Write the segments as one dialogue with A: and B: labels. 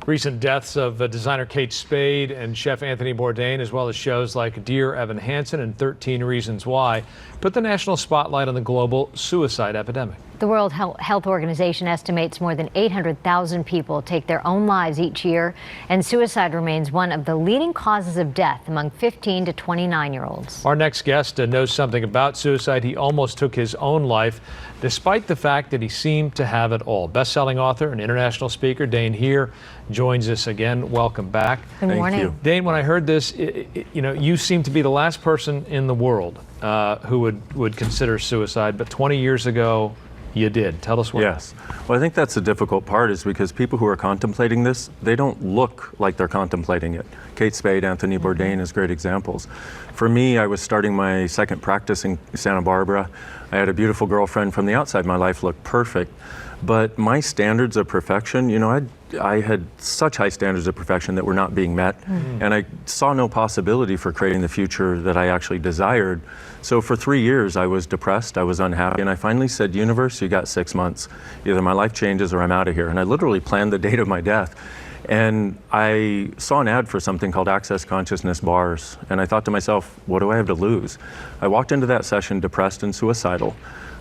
A: Recent deaths of designer Kate Spade and chef Anthony Bourdain, as well as shows like Dear Evan Hansen and 13 Reasons Why, put the national spotlight on the global suicide epidemic.
B: The World Health Organization estimates more than 800,000 people take their own lives each year, and suicide remains one of the leading causes of death among 15 to 29-year-olds.
A: Our next guest knows something about suicide. He almost took his own life, despite the fact that he seemed to have it all. Best-selling author and international speaker Dain Heer joins us again. Welcome back.
B: Good morning.
C: Thank you.
A: Dain, when I heard this, you seem to be the last person in the world who would consider suicide, but 20 years ago, you did. Tell us what.
C: Yes. Well, I think that's the difficult part, is because people who are contemplating this, they don't look like they're contemplating it. Kate Spade, Anthony Bourdain is great examples. For me, I was starting my second practice in Santa Barbara. I had a beautiful girlfriend. From the outside, my life looked perfect. But my standards of perfection, I had such high standards of perfection that were not being met. And I saw no possibility for creating the future that I actually desired. So for 3 years, I was depressed, I was unhappy, and I finally said, universe, you got 6 months. Either my life changes or I'm out of here. And I literally planned the date of my death. And I saw an ad for something called Access Consciousness bars. And I thought to myself, what do I have to lose? I walked into that session depressed and suicidal.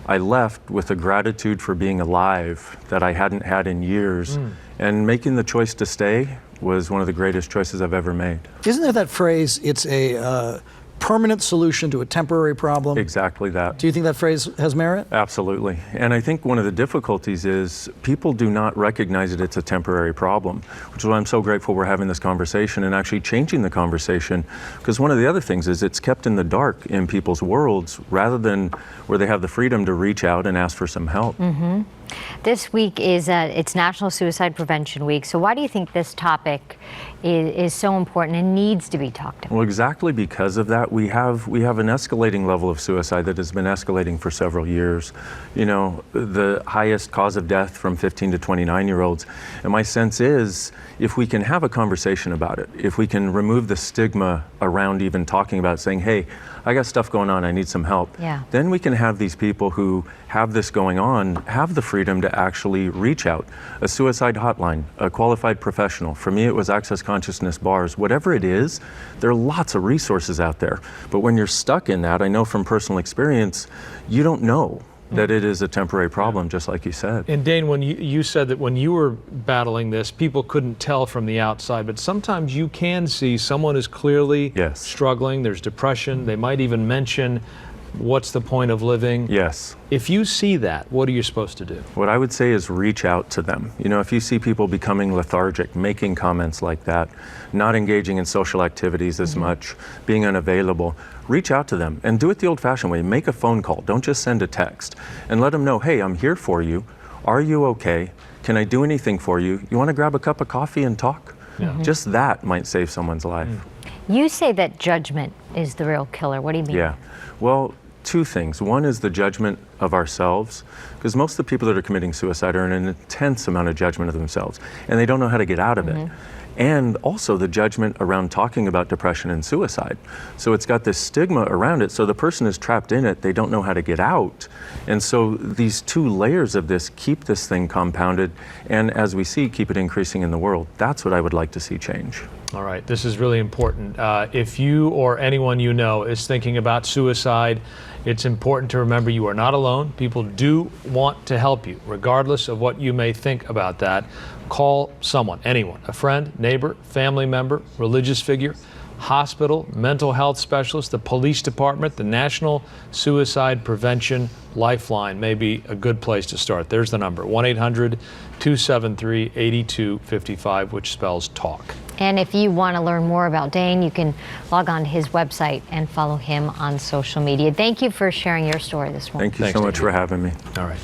C: I left with a gratitude for being alive that I hadn't had in years. And making the choice to stay was one of the greatest choices I've ever made.
D: Isn't there that phrase, it's a permanent solution to a temporary problem?
C: Exactly that.
D: Do you think that phrase has merit?
C: Absolutely. And I think one of the difficulties is people do not recognize that it's a temporary problem, which is why I'm so grateful we're having this conversation and actually changing the conversation. Because one of the other things is it's kept in the dark in people's worlds rather than where they have the freedom to reach out and ask for some help.
B: This week is it's National Suicide Prevention Week. So why do you think this topic is so important and needs to be talked about?
C: Well, exactly because of that, we have an escalating level of suicide that has been escalating for several years. The highest cause of death from 15 to 29-year-olds. And my sense is, if we can have a conversation about it, if we can remove the stigma around even talking about it, saying, hey, I got stuff going on, I need some help. Then we can have these people who have this going on have the freedom to actually reach out. A suicide hotline, a qualified professional. For me, it was Access Consciousness bars. Whatever it is, there are lots of resources out there. But when you're stuck in that, I know from personal experience, you don't know that it is a temporary problem, just like you said.
A: And Dain, when you said that when you were battling this, people couldn't tell from the outside, but sometimes you can see someone is clearly struggling, there's depression, they might even mention, what's the point of living?
C: Yes.
A: If you see that, what are you supposed to do?
C: What I would say is reach out to them. If you see people becoming lethargic, making comments like that, not engaging in social activities as much, being unavailable, reach out to them and do it the old-fashioned way. Make a phone call. Don't just send a text. And let them know, hey, I'm here for you. Are you okay? Can I do anything for you? You want to grab a cup of coffee and talk? Just that might save someone's life.
B: You say that judgment is the real killer. What do you mean?
C: Yeah. Well, two things. One is the judgment of ourselves, because most of the people that are committing suicide are in an intense amount of judgment of themselves, and they don't know how to get out of it. And also the judgment around talking about depression and suicide. So it's got this stigma around it, so the person is trapped in it, they don't know how to get out. And so these two layers of this keep this thing compounded, and as we see, keep it increasing in the world. That's what I would like to see change.
A: All right, this is really important. If you or anyone you know is thinking about suicide, it's important to remember you are not alone. People do want to help you, regardless of what you may think about that. Call someone, anyone, a friend, neighbor, family member, religious figure, hospital, mental health specialist, the police department, the National Suicide Prevention Lifeline may be a good place to start. There's the number, 1-800-273-8255, which spells TALK.
B: And if you want to learn more about Dain, you can log on to his website and follow him on social media. Thank you for sharing your story this morning.
C: Thank you so much for having me.
A: All right.